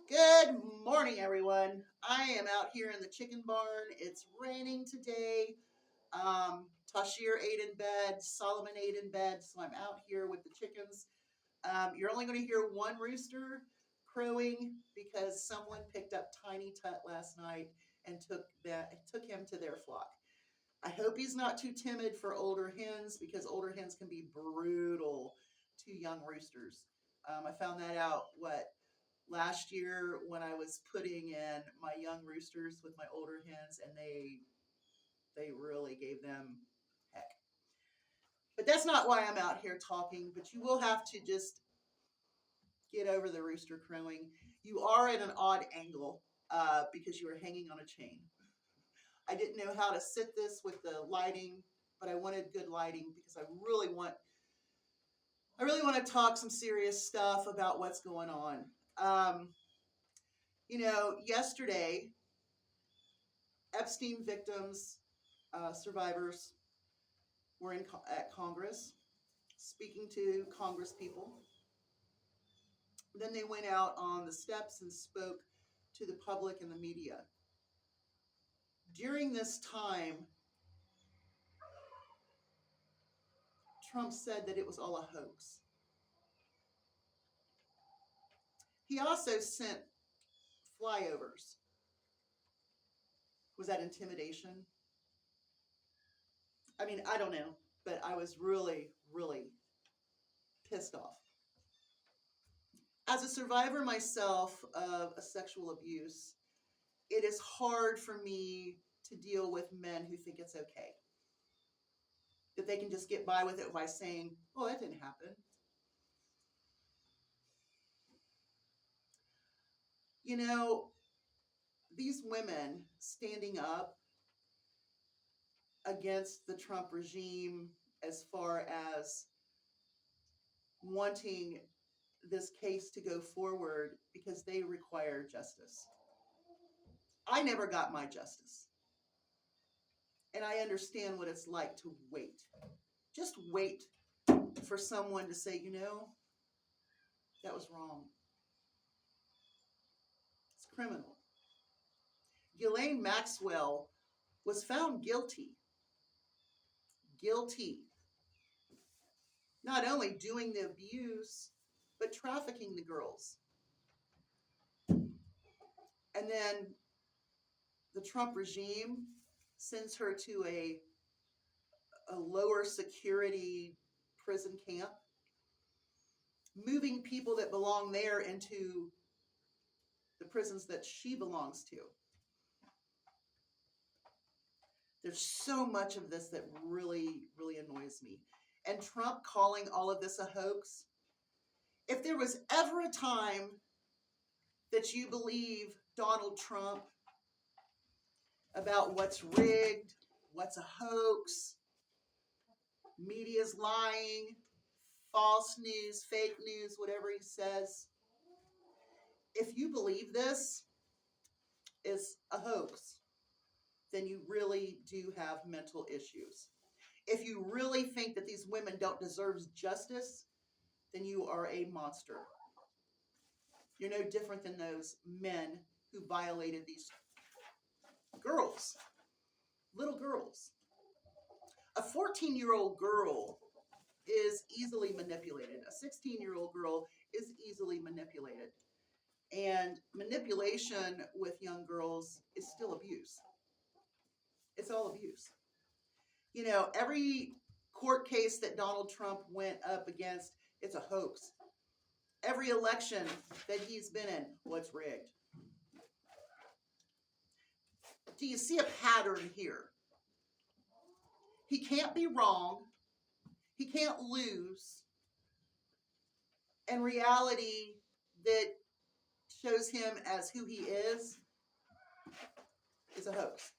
Good morning, everyone. I am out here in the chicken barn. It's raining today. Tashir ate in bed, Solomon ate in bed, so I'm out here with the chickens. You're only going to hear one rooster crowing because someone picked up Tiny Tut last night and took him to their flock. I hope he's not too timid for older hens because older hens can be brutal to young roosters. I found that out last year when I was putting in my young roosters with my older hens, and they really gave them heck. But that's not why I'm out here talking. But you will have to just get over the rooster crowing. You are at an odd angle because you are hanging on a chain. I didn't know how to sit this with the lighting, but I wanted good lighting because I really want to talk some serious stuff about what's going on. Yesterday, Epstein victims, survivors, were at Congress speaking to Congress people. Then they went out on the steps and spoke to the public and the media. During this time, Trump said that it was all a hoax. He also sent flyovers. Was that intimidation? I mean, I don't know, but I was really, really pissed off. As a survivor myself of a sexual abuse, it is hard for me to deal with men who think it's okay, that they can just get by with it by saying, oh, that didn't happen. You know, these women standing up against the Trump regime as far as wanting this case to go forward because they require justice. I never got my justice. And I understand what it's like to wait. Just wait for someone to say, that was wrong. It's criminal. Ghislaine Maxwell was found guilty. Guilty. Not only doing the abuse, but trafficking the girls. And then the Trump regime sends her to a lower security prison camp, moving people that belong there into the prisons that she belongs to. There's so much of this that really, really annoys me. And Trump calling all of this a hoax. If there was ever a time that you believe Donald Trump about what's rigged, what's a hoax, media's lying, false news, fake news, whatever he says, if you believe this is a hoax, then you really do have mental issues. If you really think that these women don't deserve justice, then you are a monster. You're no different than those men who violated these girls, little girls. A 14-year-old girl is easily manipulated. A 16-year-old girl is easily manipulated. And manipulation with young girls is still abuse. It's all abuse. Every court case that Donald Trump went up against, it's a hoax. Every election that he's been in, it's rigged. Do you see a pattern here? He can't be wrong. He can't lose. And reality that shows him as who he is a hoax.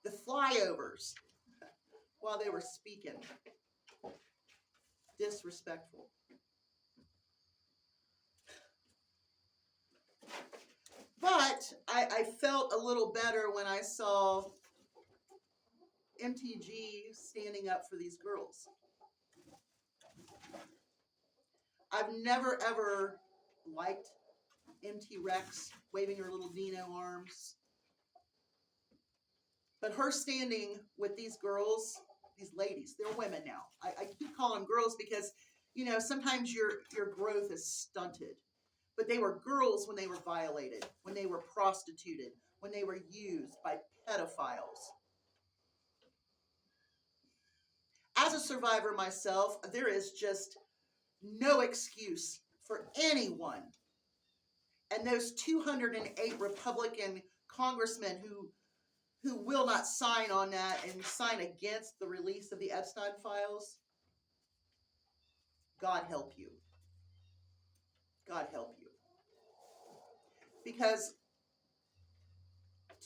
The flyovers while they were speaking, disrespectful. But I felt a little better when I saw MTG standing up for these girls. I've never ever liked empty Rex, waving her little Dino arms. But her standing with these girls, these ladies, they're women now. I keep calling them girls because, you know, sometimes your growth is stunted. But they were girls when they were violated, when they were prostituted, when they were used by pedophiles. As a survivor myself, there is just no excuse for anyone. And those 208 Republican congressmen who will not sign on that and sign against the release of the Epstein files, God help you. God help you. Because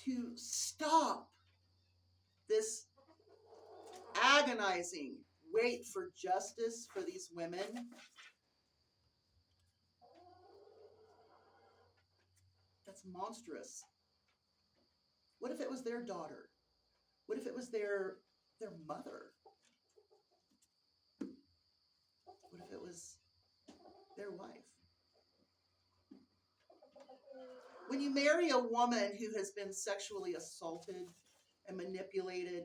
to stop this agonizing wait for justice for these women, that's monstrous. What if it was their daughter? What if it was their mother? What if it was their wife? When you marry a woman who has been sexually assaulted and manipulated,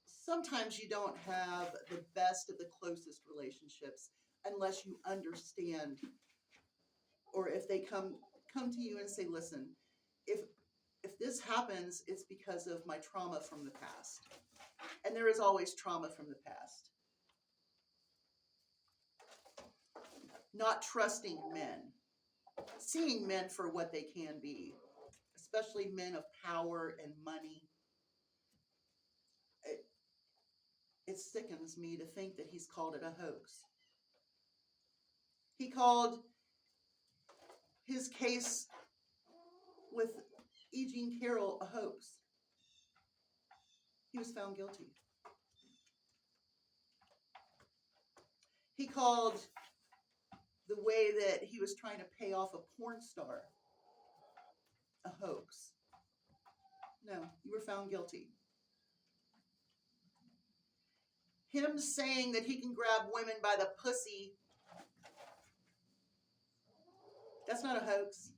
sometimes you don't have the best of the closest relationships unless you understand, or if they come to you and say, listen, if this happens, it's because of my trauma from the past. And there is always trauma from the past. Not trusting men, seeing men for what they can be, especially men of power and money. It sickens me to think that he's called it a hoax. He called his case with E. Jean Carroll a hoax. He was found guilty. He called the way that he was trying to pay off a porn star a hoax. No, you were found guilty. Him saying that he can grab women by the pussy, that's not a hoax.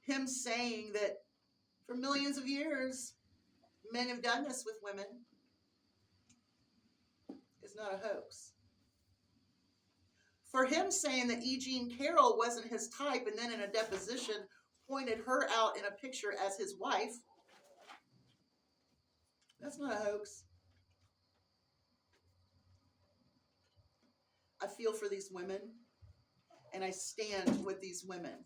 Him saying that for millions of years, men have done this with women is not a hoax. For him saying that E. Jean Carroll wasn't his type and then in a deposition pointed her out in a picture as his wife, that's not a hoax. I feel for these women, and I stand with these women.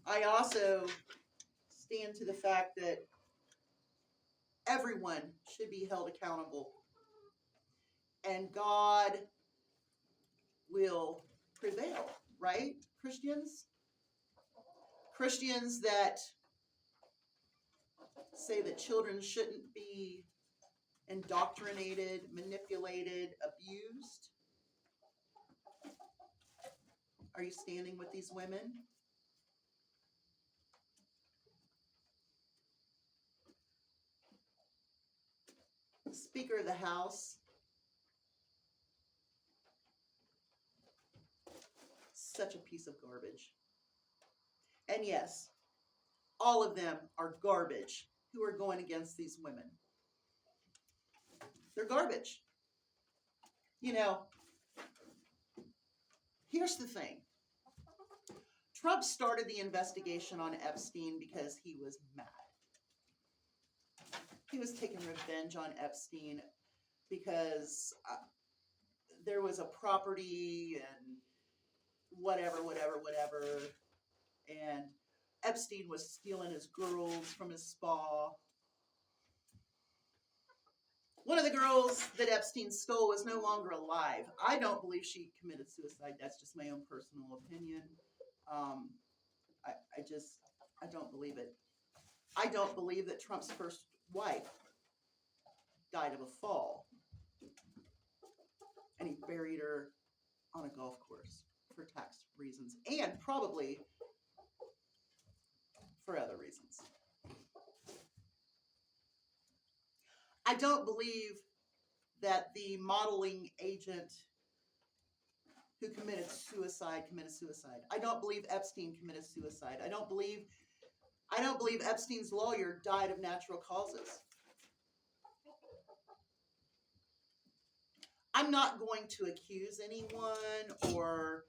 I also stand to the fact that everyone should be held accountable, and God will prevail, right? Christians that say that children shouldn't be indoctrinated, manipulated, abused. Are you standing with these women? The Speaker of the House, such a piece of garbage. And yes, all of them are garbage who are going against these women. They're garbage. You know, here's the thing. Trump started the investigation on Epstein because he was mad. He was taking revenge on Epstein because there was a property and whatever. And Epstein was stealing his girls from his spa. One of the girls that Epstein stole was no longer alive. I don't believe she committed suicide. That's just my own personal opinion. I don't believe it. I don't believe that Trump's first wife died of a fall. And he buried her on a golf course for tax reasons and probably for other reasons. I don't believe that the modeling agent who committed suicide. I don't believe Epstein committed suicide. I don't believe Epstein's lawyer died of natural causes. I'm not going to accuse anyone or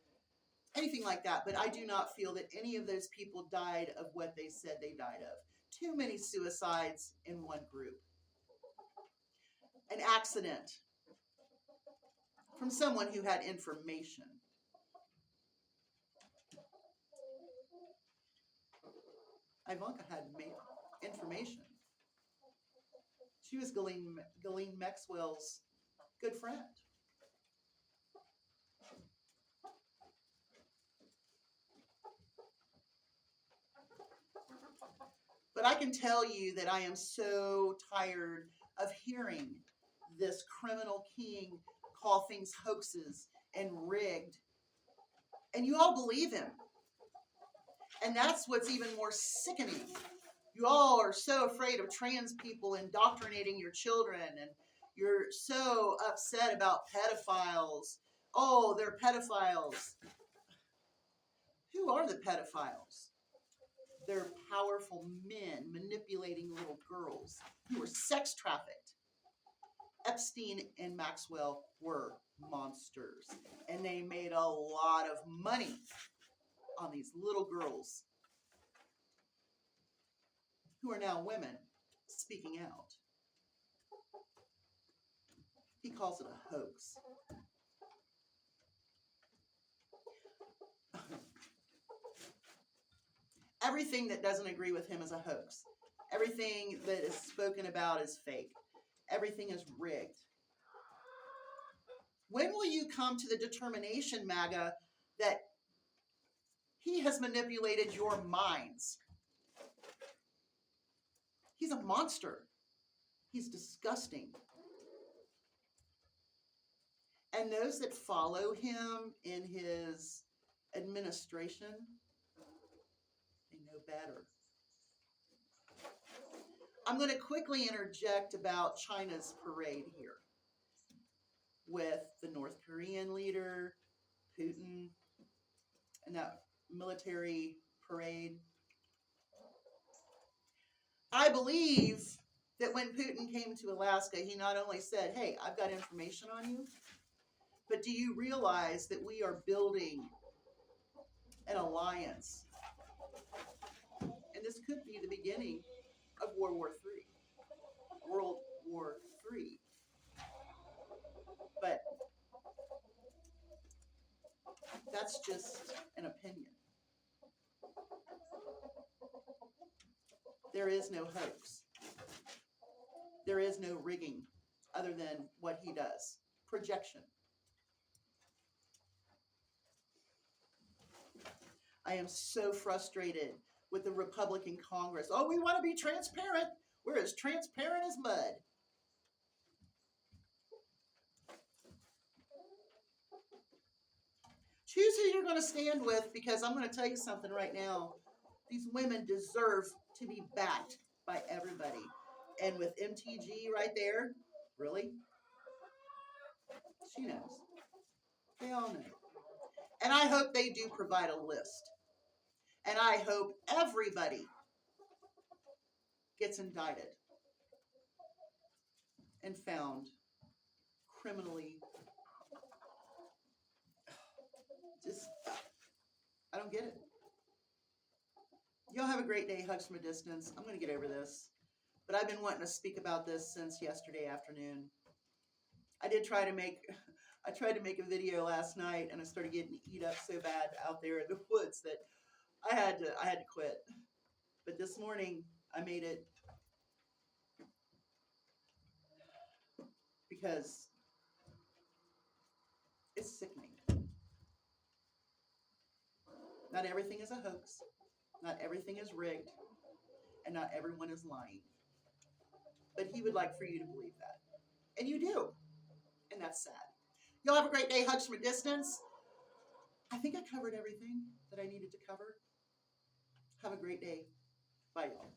anything like that, but I do not feel that any of those people died of what they said they died of. Too many suicides in one group. An accident from someone who had information. Ivanka had information. She was Ghislaine Maxwell's good friend. But I can tell you that I am so tired of hearing this criminal king call things hoaxes and rigged. And you all believe him. And that's what's even more sickening. You all are so afraid of trans people indoctrinating your children, and you're so upset about pedophiles. Oh, they're pedophiles. Who are the pedophiles? They're powerful men manipulating little girls who were sex trafficked. Epstein and Maxwell were monsters, and they made a lot of money on these little girls who are now women speaking out. He calls it a hoax. Everything that doesn't agree with him is a hoax. Everything that is spoken about is fake. Everything is rigged. When will you come to the determination, MAGA, that he has manipulated your minds? He's a monster. He's disgusting. And those that follow him in his administration, they know better. I'm going to quickly interject about China's parade here with the North Korean leader, Putin, and that military parade. I believe that when Putin came to Alaska, he not only said, hey, I've got information on you, but do you realize that we are building an alliance? And this could be the beginning of World War III. World War III. But that's just an opinion. There is no hoax. There is no rigging other than what he does. Projection. I am so frustrated with the Republican Congress. Oh, we want to be transparent. We're as transparent as mud. Choose who you're going to stand with, because I'm going to tell you something right now. These women deserve to be backed by everybody. And with MTG right there, really? She knows. They all know. And I hope they do provide a list. And I hope everybody gets indicted and found criminally. Just, I don't get it. Y'all have a great day. Hugs from a distance. I'm going to get over this. But I've been wanting to speak about this since yesterday afternoon. I tried to make a video last night, and I started getting eat up so bad out there in the woods that I had to quit. But this morning I made it because it's sickening. Not everything is a hoax. Not everything is rigged. And not everyone is lying. But he would like for you to believe that. And you do. And that's sad. Y'all have a great day. Hugs from a distance. I think I covered everything that I needed to cover. Have a great day. Bye, y'all.